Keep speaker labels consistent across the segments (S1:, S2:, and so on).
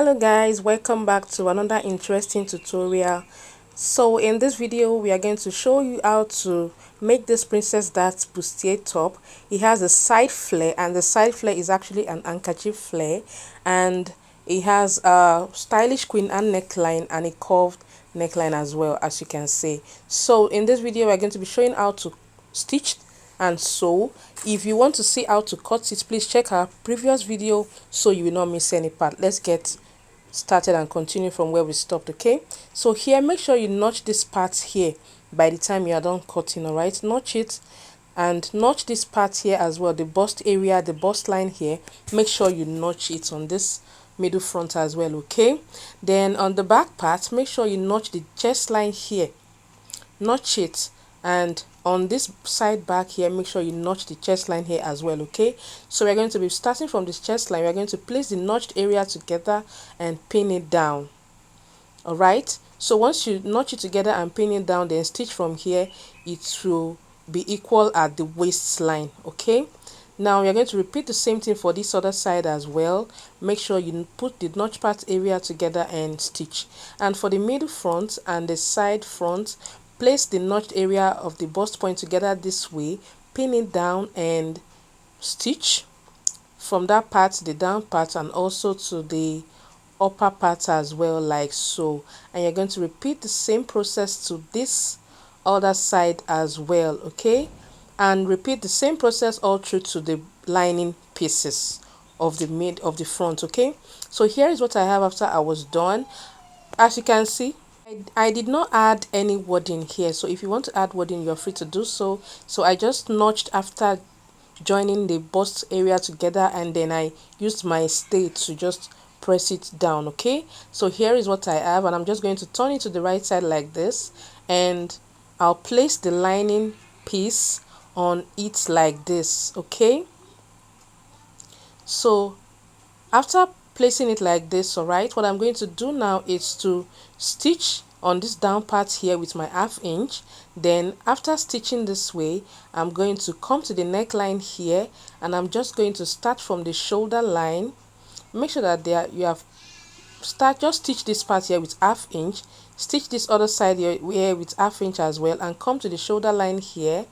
S1: Hello guys, welcome back to another interesting tutorial. So in this video we are going to show you how to make this princess dart bustier top. It has a side flare, and the side flare is actually an handkerchief flare, and it has a stylish queen and neckline and a curved neckline as well, as you can see. So in this video we are going to be showing how to stitch and sew. If you want to see how to cut it, please check our previous video so you will not miss any part. Let's get started and continue from where we stopped. Okay, so here make sure you notch this part here by the time you are done cutting. All right, notch it and notch this part here as well, the bust area, the bust line here. Make sure you notch it on this middle front as well. Okay, then on the back part, make sure you notch the chest line here, notch it, and on this side back here make sure you notch the chest line here as well. Okay, so we're going to be starting from this chest line. We're going to place the notched area together and pin it down. All right, so once you notch it together and pin it down, then stitch from here. It will be equal at the waistline. Okay, now you're going to repeat the same thing for this other side as well. Make sure you put the notch part area together and stitch. And for the middle front and the side front, place the notched area of the bust point together this way, pin it down and stitch from that part to the down part and also to the upper part as well, like so. And you're going to repeat the same process to this other side as well. Okay, and repeat the same process all through to the lining pieces of the mid of the front. Okay, so here is what I have after I was done. As you can see, I did not add any wording here, so if you want to add wording you're free to do so. So I just notched after joining the bust area together, and then I used my stay to just press it down. Okay, so here is what I have, and I'm just going to turn it to the right side like this, and I'll place the lining piece on it like this. Okay, so after placing it like this, all right, what I'm going to do now is to stitch on this down part here with my ½ inch. Then after stitching this way, I'm going to come to the neckline here, and I'm just going to start from the shoulder line. Make sure that you have just stitch this part here with ½ inch, stitch this other side here with ½ inch as well, and come to the shoulder line here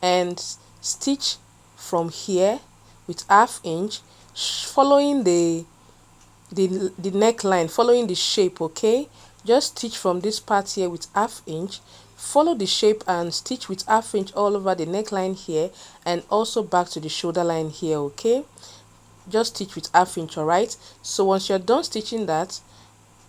S1: and stitch from here with ½ inch, following the neckline, following the shape. Okay, just stitch from this part here with ½ inch, follow the shape and stitch with ½ inch all over the neckline here and also back to the shoulder line here. Okay, just stitch with ½ inch. All right, so once you're done stitching that,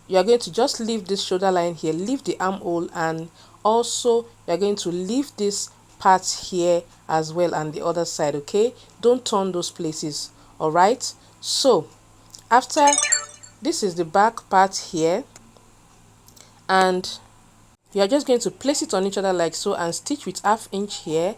S1: you're going to just leave this shoulder line here, leave the armhole, and also you're going to leave this part here as well and the other side. Okay, don't turn those places. All right, so after this is the back part here, and you are just going to place it on each other like so and stitch with ½ inch here.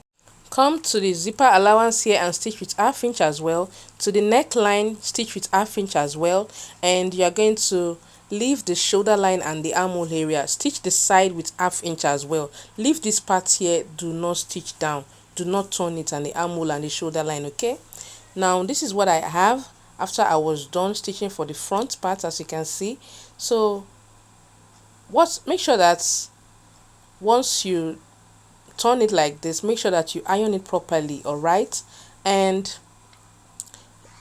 S1: Come to the zipper allowance here and stitch with ½ inch as well. To the neckline, stitch with ½ inch as well, and you are going to leave the shoulder line and the armhole area, stitch the side with ½ inch as well. Leave this part here, do not stitch down, do not turn it, and the armhole and the shoulder line. Okay, now this is what I have after I was done stitching for the front part, as you can see. So make sure that once you turn it like this, make sure that you iron it properly. All right, and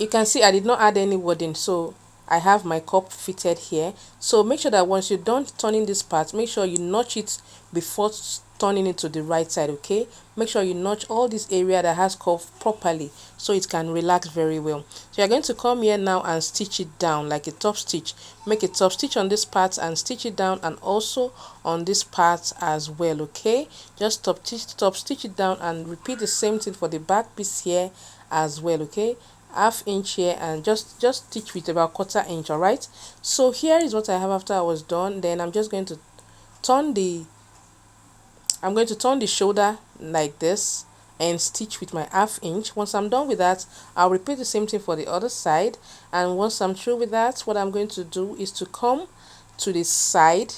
S1: you can see I did not add any wording, so I have my cup fitted here. So make sure that once you're done turning this part, make sure you notch it before turning it to the right side. Okay, make sure you notch all this area that has curve properly so it can relax very well. So you're going to come here now and stitch it down like a top stitch. Make a top stitch on this part and stitch it down, and also on this part as well. Okay, just top stitch it down and repeat the same thing for the back piece here as well. Okay, ½ inch here and just stitch with about ¼ inch. All right, so here is what I have after I was done. Then I'm just going to turn the shoulder like this and stitch with my ½ inch. Once I'm done with that, I'll repeat the same thing for the other side, and once I'm through with that, what I'm going to do is to come to the side,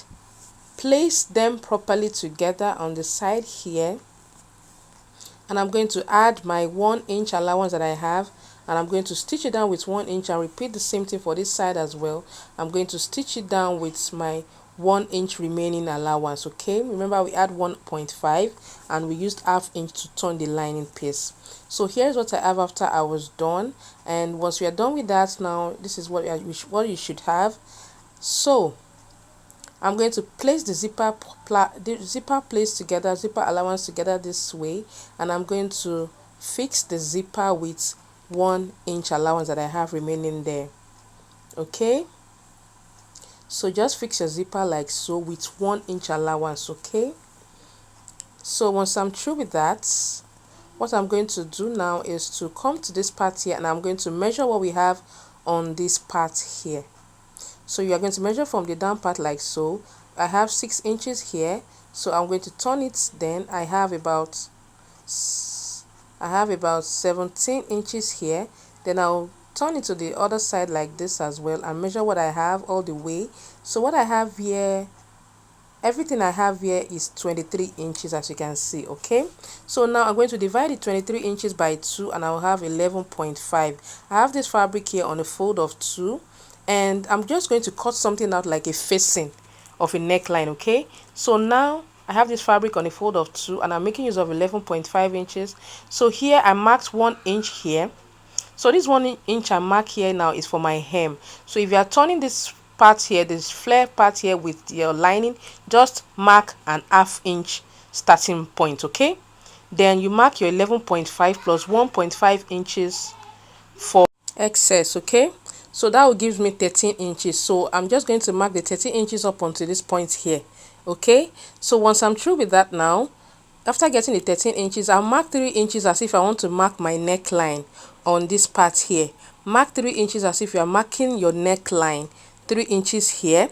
S1: place them properly together on the side here, and I'm going to add my 1 inch allowance that I have, and I'm going to stitch it down with 1 inch and repeat the same thing for this side as well. I'm going to stitch it down with my 1 inch remaining allowance. Okay, remember we add 1.5 and we used ½ inch to turn the lining piece. So here's what I have after I was done, and once we are done with that, now this is what you should have. So I'm going to place the zipper place together, zipper allowance together this way, and I'm going to fix the zipper with 1 inch allowance that I have remaining there. Okay, so just fix your zipper like so with 1 inch allowance. Okay, so once I'm through with that, what I'm going to do now is to come to this part here, and I'm going to measure what we have on this part here. So you are going to measure from the down part like so. I have 6 inches here, so I'm going to turn it. Then I have about 17 inches here. Then I'll turn it to the other side like this as well and measure what I have all the way. So what I have here, everything I have here is 23 inches, as you can see. Okay, so now I'm going to divide the 23 inches by 2 and I'll have 11.5. I have this fabric here on a fold of 2, and I'm just going to cut something out like a facing of a neckline. Okay, so now I have this fabric on a fold of 2 and I'm making use of 11.5 inches. So here I marked 1 inch here. So this 1 inch I mark here now is for my hem. So if you are turning this part here, this flare part here with your lining, just mark an ½ inch starting point. Okay, then you mark your 11.5 plus 1.5 inches for excess. Okay, so that will give me 13 inches. So I'm just going to mark the 13 inches up onto this point here. Okay, so once I'm through with that now, after getting the 13 inches, I'll mark 3 inches as if I want to mark my neckline on this part here. Mark 3 inches as if you are marking your neckline, 3 inches here.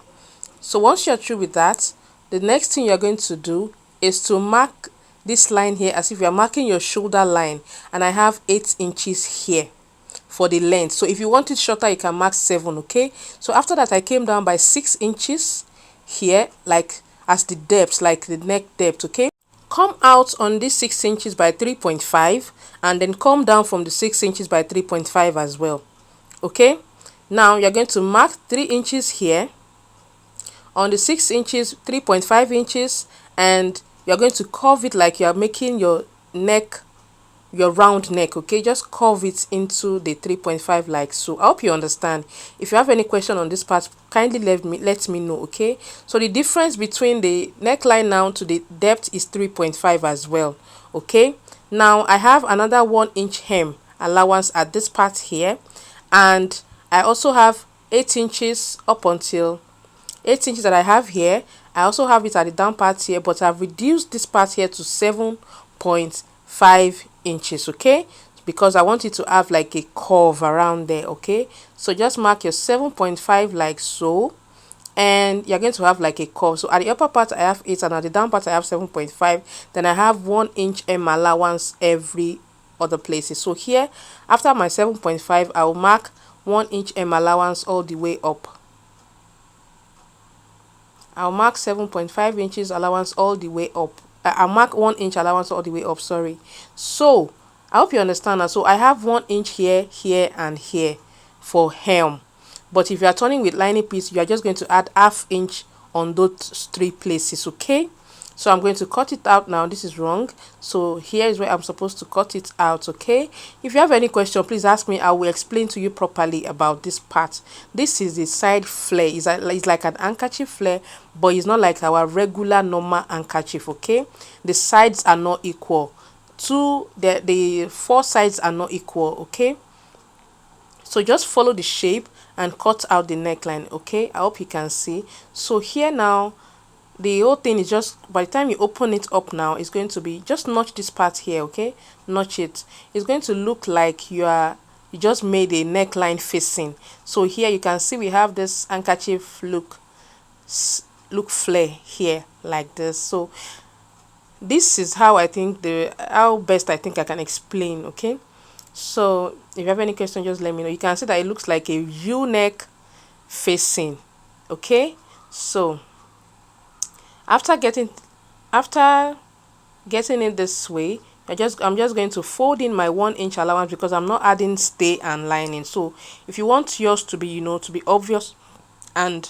S1: So once you're through with that, the next thing you're going to do is to mark this line here as if you're marking your shoulder line, and I have 8 inches here for the length. So if you want it shorter, you can mark 7. Okay, so after that I came down by 6 inches here, like as the depth, like the neck depth. Okay, come out on this 6 inches by 3.5 and then come down from the 6 inches by 3.5 as well. Okay, now you're going to mark 3 inches here on the 6 inches, 3.5 inches, and you're going to curve it like you're making your neck, your round neck. Okay, just curve it into the 3.5 like so. I hope you understand. If you have any question on this part, kindly let me know. Okay, so the difference between the neckline now to the depth is 3.5 as well. Okay, now I have another 1 inch hem allowance at this part here, and I also have 8 inches up until 8 inches that I have here. I also have it at the down part here, but I've reduced this part here to 7.5 inches. Okay, because I want it to have like a curve around there. Okay, so just mark your 7.5 like so, and you're going to have like a curve. So at the upper part I have 8 and at the down part I have 7.5. Then I have 1 inch hem allowance every other places. So here after my 7.5, I will mark 1 inch hem allowance all the way up. I'll mark 7.5 inches allowance all the way up. I'll mark 1 inch allowance all the way up, sorry. So I hope you understand that. So I have 1 inch here, here, and here for hem. But if you are turning with lining piece, you are just going to add ½ inch on those 3 places. Okay, so I'm going to cut it out now. This is wrong, so here is where I'm supposed to cut it out. Okay, if you have any question, please ask me. I will explain to you properly about this part. This is the side flare. It's like an handkerchief flare, but it's not like our regular normal handkerchief. Okay, the sides are not equal. The 4 sides are not equal. Okay, so just follow the shape and cut out the neckline. Okay, I hope you can see. So here now, the whole thing is just, by the time you open it up now, it's going to be just notch this part here. Okay, notch it. It's going to look like you just made a neckline facing. So here you can see we have this handkerchief look flare here like this. So this is how I think how best I think I can explain. Okay, so if you have any question, just let me know. You can see that it looks like a U-neck facing. Okay, so after getting it this way, I'm just going to fold in my 1-inch allowance because I'm not adding stay and lining. So if you want yours to be, you know, to be obvious and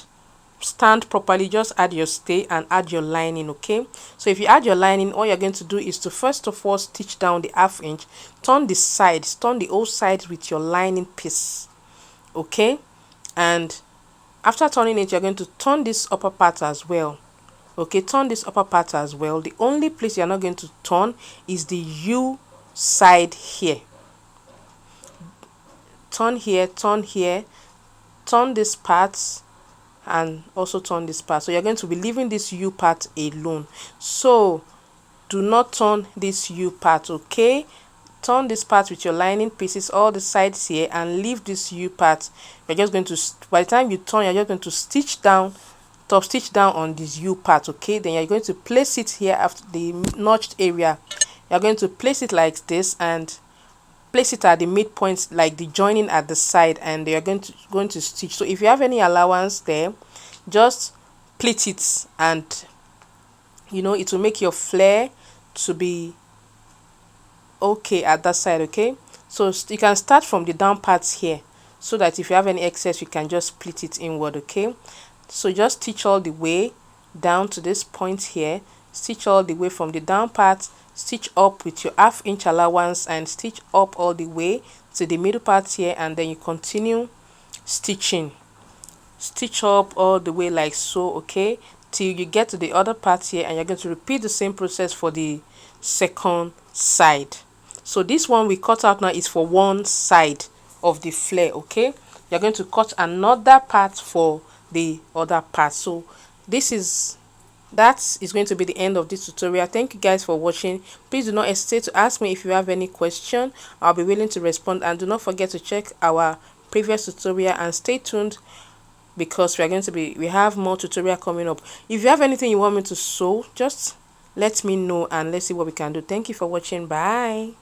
S1: stand properly, just add your stay and add your lining. Okay, so if you add your lining, all you're going to do is to first of all stitch down the 1/2 inch, turn the sides, turn the whole side with your lining piece. Okay, and after turning it, you're going to turn this upper part as well. Okay, turn this upper part as well. The only place you're not going to turn is the U side here. Turn here, turn here, turn this part, and also turn this part. So you're going to be leaving this U part alone. So do not turn this U part. Okay, turn this part with your lining pieces, all the sides here, and leave this U part. You're just going to, by the time you turn, you're just going to stitch down, top stitch down on this U part. Okay, then you're going to place it here after the notched area. You're going to place it like this and place it at the midpoint, like the joining at the side, and you're going to stitch. So if you have any allowance there, just pleat it, and you know, it will make your flare to be okay at that side. Okay, so you can start from the down parts here, so that if you have any excess, you can just pleat it inward. Okay, so just stitch all the way down to this point here, stitch all the way from the down part, stitch up with your 1/2 inch allowance, and stitch up all the way to the middle part here, and then you continue stitching, stitch up all the way like so. Okay, till you get to the other part here, and you're going to repeat the same process for the second side. So this one we cut out now is for one side of the flare. Okay, you're going to cut another part for the other part. So that is going to be the end of this tutorial. Thank you guys for watching. Please do not hesitate to ask me if you have any question. I'll be willing to respond, and do not forget to check our previous tutorial and stay tuned, because we have more tutorial coming up. If you have anything you want me to sew, just let me know and let's see what we can do. Thank you for watching. Bye.